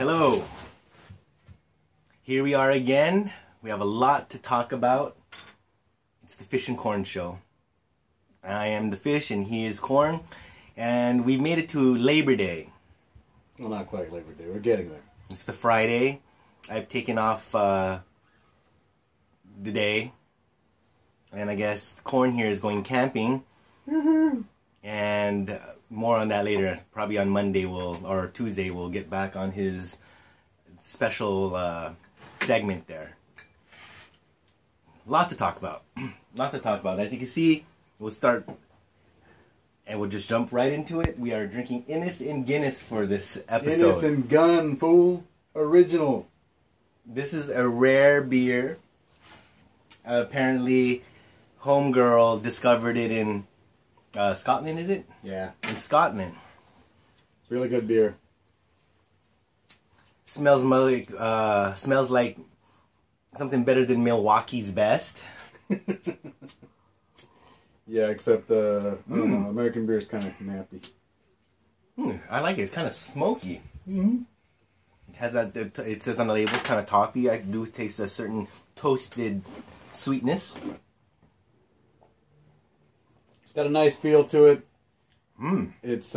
Hello. Here we are again. We have a lot to talk about. It's the Fish and Corn Show. I am the fish and he is corn. And we made it to Labor Day. Well, not quite Labor Day. We're getting there. It's the Friday. I've taken off the day. And I guess Corn here is going camping. Mm-hmm. And more on that later. Probably on Monday or Tuesday we'll get back on his special segment there. A lot to talk about. As you can see, we'll start and we'll just jump right into it. We are drinking Innis and Guinness for this episode. Innis and Gun, fool. Original. This is a rare beer. Apparently, Homegirl discovered it in Scotland, is it? Yeah. In Scotland. It's really good beer. Smells like something better than Milwaukee's Best. Yeah, except I don't know, American beer is kind of nappy. I like it. It's kind of smoky. Mm-hmm. It has that. It says on the label, kind of toffee. I do taste a certain toasted sweetness. It's got a nice feel to it. It's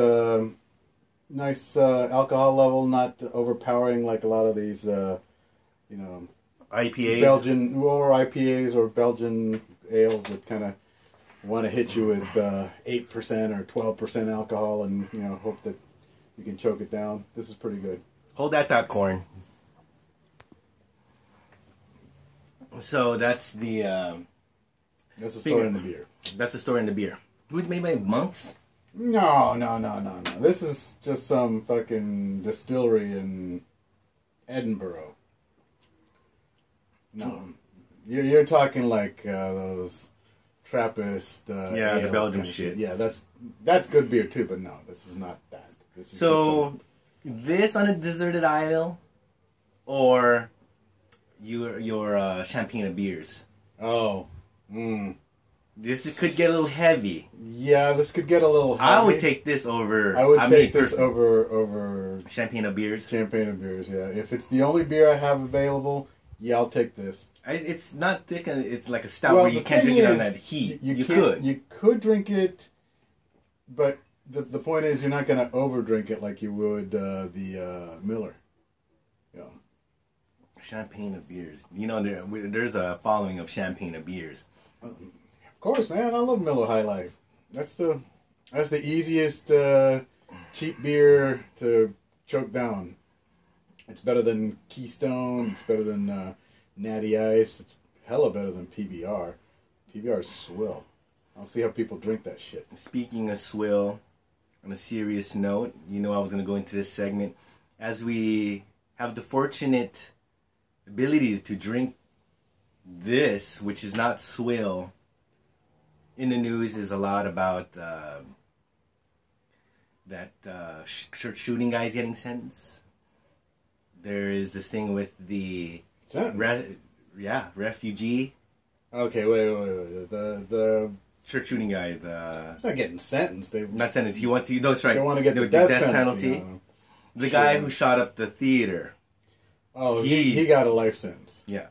nice alcohol level, not overpowering like a lot of these, IPAs. Belgian or IPAs or Belgian ales that kind of want to hit you with 8% or 12% alcohol and hope that you can choke it down. This is pretty good. Hold that thought, Corn. So that's the. That's the story in the beer. That's the story in the beer. It was made by monks. No. This is just some fucking distillery in Edinburgh. No. You're talking like those Trappist yeah, the Belgian shit. Yeah, that's good beer too, but no, this is not that. This is so, this on a deserted isle, or your champagne of beers? Oh. This could get a little heavy. Yeah, this could get a little heavy. I would take this over. I would take this over champagne of beers. Champagne of beers, yeah. If it's the only beer I have available, yeah, I'll take this. It's not thick. It's like a stout where you can't drink it on that heat. You could drink it, but the point is you're not going to overdrink it like you would the Miller. Yeah. Champagne of beers. There's a following of champagne of beers. Of course, man. I love Miller High Life. That's the easiest cheap beer to choke down. It's better than Keystone. It's better than Natty Ice. It's hella better than PBR. PBR is swill. I don't see how people drink that shit. Speaking of swill, on a serious note, I was going to go into this segment. As we have the fortunate ability to drink this, which is not swill, in the news is a lot about that shooting guys getting sentenced. There is this thing with the refugee. Okay, wait. The church shooting guy. He's not getting sentenced. Not sentenced. He wants to. That's right. They want to get the death penalty. The guy who shot up the theater. Oh, he got a life sentence. Yeah,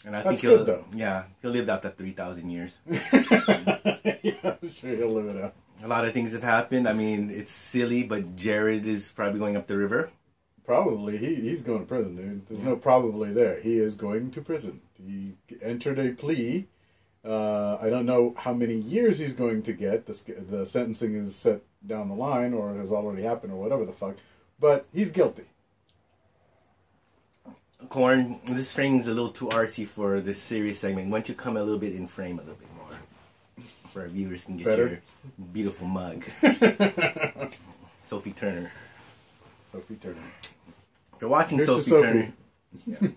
and I That's think good though. Yeah, he'll live out that 3,000 years. Yeah, I'm sure he'll live it out. A lot of things have happened. I mean, it's silly, but Jared is probably going up the river. Probably. He's going to prison, dude. There's no probably there. He is going to prison. He entered a plea. I don't know how many years he's going to get. The sentencing is set down the line or has already happened or whatever the fuck. But he's guilty. Corn, this framing is a little too artsy for this serious segment. Why don't you come a little bit in frame a little bit more? For our viewers can get your beautiful mug. Sophie Turner. Sophie Turner. If you're watching Here's Sophie Turner... Yeah.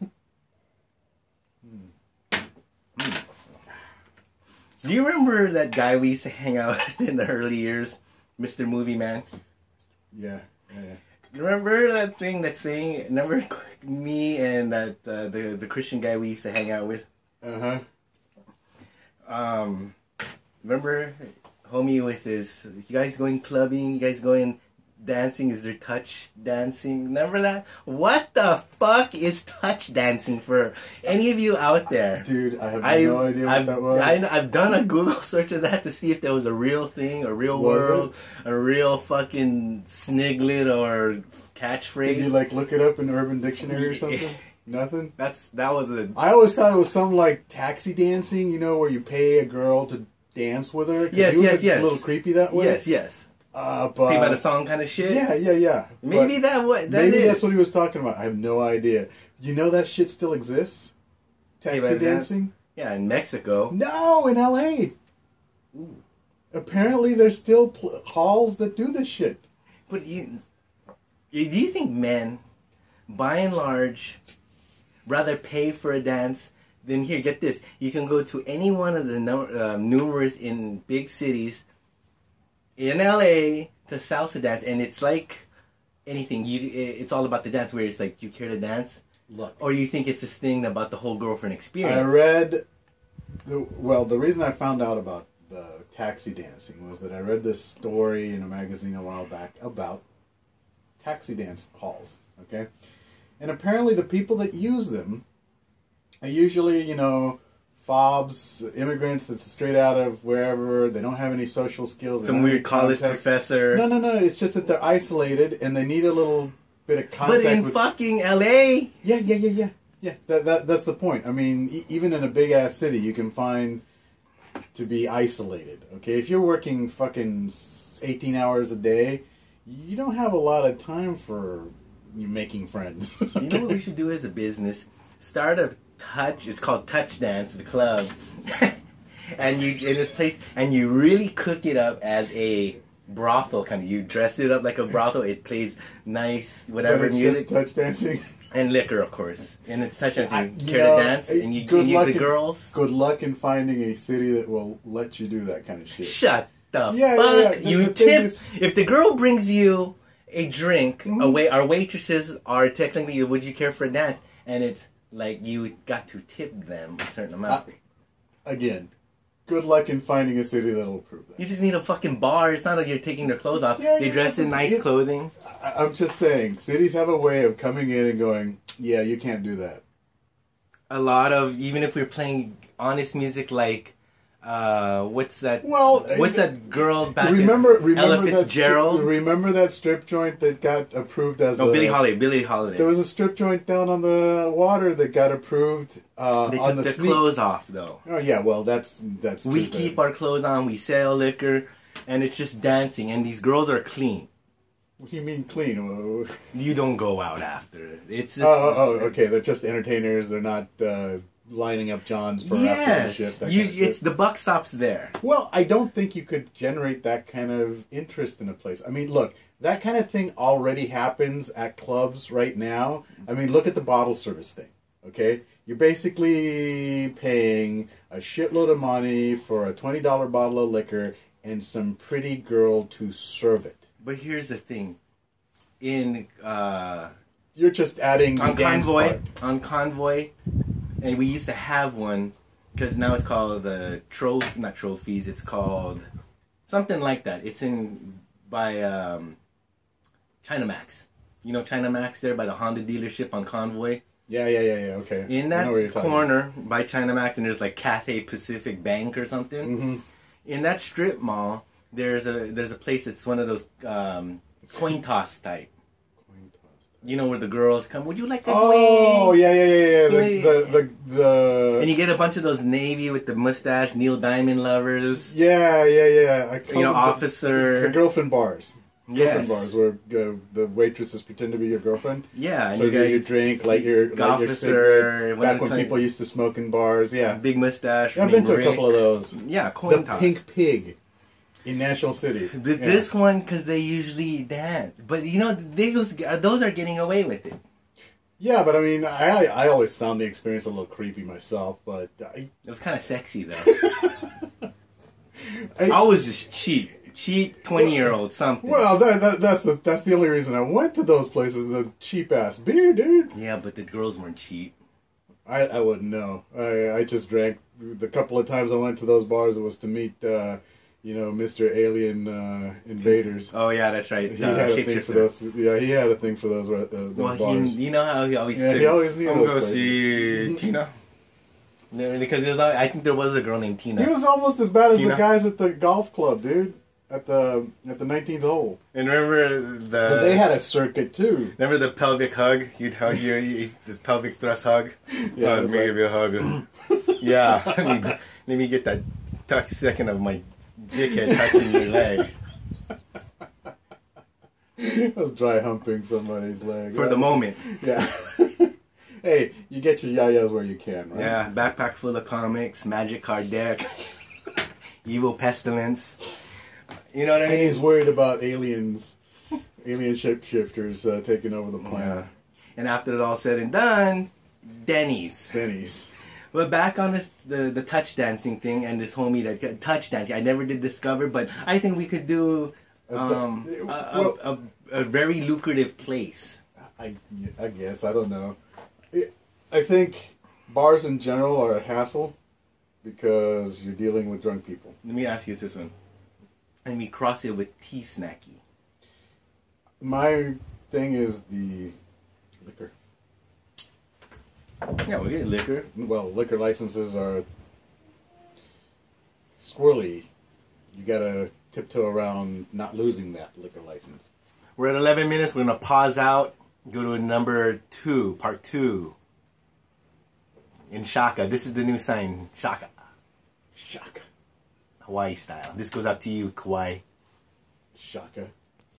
Do you remember that guy we used to hang out with in the early years? Mr. Movie Man? Yeah. You remember that thing, that saying? Remember me and that the Christian guy we used to hang out with? Uh-huh. Remember homie with his, you guys going clubbing? You guys going dancing is their touch dancing. Remember that? What the fuck is touch dancing for any of you out there? Dude, I have no idea what that was. I've done a Google search of that to see if there was a real thing, a real world, a real fucking sniglet or catchphrase. Did you like look it up in Urban Dictionary or something? Nothing? That was a... I always thought it was something like taxi dancing, you know, where you pay a girl to dance with her. Yes. A little creepy that way. Yes. But Pay by the song kind of shit? Yeah. Maybe that's what he was talking about. I have no idea. You know that shit still exists? Taxi dancing? Yeah, in Mexico. No, in L.A. Ooh. Apparently there's still halls that do this shit. But do you think men, by and large, rather pay for a dance than, here, get this, you can go to any one of the numerous in big cities in LA to salsa dance, and it's like anything. It's all about the dance, where it's like, you care to dance? Look. Or you think it's this thing about the whole girlfriend experience? I read, the reason I found out about the taxi dancing was that I read this story in a magazine a while back about taxi dance halls, okay? And apparently the people that use them are usually, you know, fobs, immigrants that's straight out of wherever. They don't have any social skills. Some weird college professor. No. It's just that they're isolated and they need a little bit of contact. But in fucking LA. Yeah. That's the point. I mean, even in a big ass city, you can find to be isolated. Okay, if you're working fucking 18 hours a day, you don't have a lot of time for you making friends. You know what we should do as a business? Start a touch. It's called Touch Dance, the club. And you in this place, and you really cook it up as a brothel kind of. You dress it up like a brothel. It plays nice whatever it's music. Just touch dancing and liquor, of course. And it's touch dancing. You care to dance, and you the girls. Good luck in finding a city that will let you do that kind of shit. Shut the fuck. Yeah. You tip if the girl brings you a drink. Mm-hmm. Our waitresses are technically, would you care for a dance? And it's like you got to tip them a certain amount. Again, good luck in finding a city that will approve that. You just need a fucking bar. It's not like you're taking their clothes off. They dress in nice clothing. I'm just saying, cities have a way of coming in and going, yeah, you can't do that. A lot of, even if we're playing honest music like, what's that? Well, what's that girl back remember Ella Fitzgerald? Remember that strip joint that got approved as Billie Holiday. There was a strip joint down on the water that got approved. They took their clothes off, though. Oh yeah, well that's. We keep our clothes on. We sell liquor, and it's just dancing. And these girls are clean. What do you mean clean? You don't go out after. It's just, okay. They're just entertainers. They're not lining up Johns for after the shift. It's the buck stops there. Well, I don't think you could generate that kind of interest in a place. I mean, look, that kind of thing already happens at clubs right now. I mean, look at the bottle service thing. Okay, you're basically paying a shitload of money for a $20 bottle of liquor and some pretty girl to serve it. But here's the thing, you're just adding on Convoy, and we used to have one because now it's called the not trophies. It's called something like that. It's by China Max. You know China Max there by the Honda dealership on Convoy. Yeah. Okay. In that corner by China Max, and there's like Cathay Pacific Bank or something. Mm-hmm. In that strip mall. There's a place that's one of those coin toss type. Coin toss. You know where the girls come. Would you like a coin? Oh yeah. The and you get a bunch of those navy with the mustache Neil Diamond lovers. Yeah. Officer. The girlfriend bars. Yes. Girlfriend bars where the waitresses pretend to be your girlfriend. Yeah. So you drink, light your cigarette. Back when people used to smoke in bars. Yeah. Big mustache. I've been to a couple of those. Yeah. Coin toss. Pink Pig. In National City. This one, because they usually dance. But, you know, those are getting away with it. Yeah, but I mean, I always found the experience a little creepy myself, but... It was kind of sexy, though. I was just cheap. Cheap 20-year-old something. Well, that's the only reason I went to those places, the cheap-ass beer, dude. Yeah, but the girls weren't cheap. I wouldn't know. I just drank... The couple of times I went to those bars, it was to meet... Mr. Alien Invaders. Oh yeah, that's right. He had a thing for those. Yeah, he had a thing for those bars. You know how he always. Yeah, he always knew I'm those gonna places. see Tina. No, because I think there was a girl named Tina. He was almost as bad as Tina? the guys at the golf club, dude. At the 19th hole. And remember Because they had a circuit too. Remember the pelvic hug? You'd hug the pelvic thrust hug. Yeah, Let it's me like- give you a hug. Yeah, let me get that second of my dickhead touching your leg I was dry humping somebody's leg. for the moment. Yeah. Hey, you get your yayas where you can, right? Yeah, backpack full of comics, magic card deck, evil pestilence. You know what I And mean? he's worried about alien shapeshifters taking over the planet. And after it all said and done, Denny's. Denny's. But back on the touch dancing thing and this homie that touch dancing, I never did discover, but I think we could do a very lucrative place. I guess, I don't know. I think bars in general are a hassle because you're dealing with drunk people. Let me ask you this one. And we cross it with tea snacky. My thing is the liquor. Yeah, we get liquor. Well, liquor licenses are squirrely. You gotta tiptoe around not losing that liquor license. We're at 11 minutes. We're going to pause out. Go to number 2, part 2. In Shaka. This is the new sign. Shaka. Shaka. Hawaii style. This goes out to you, Kauai. Shaka.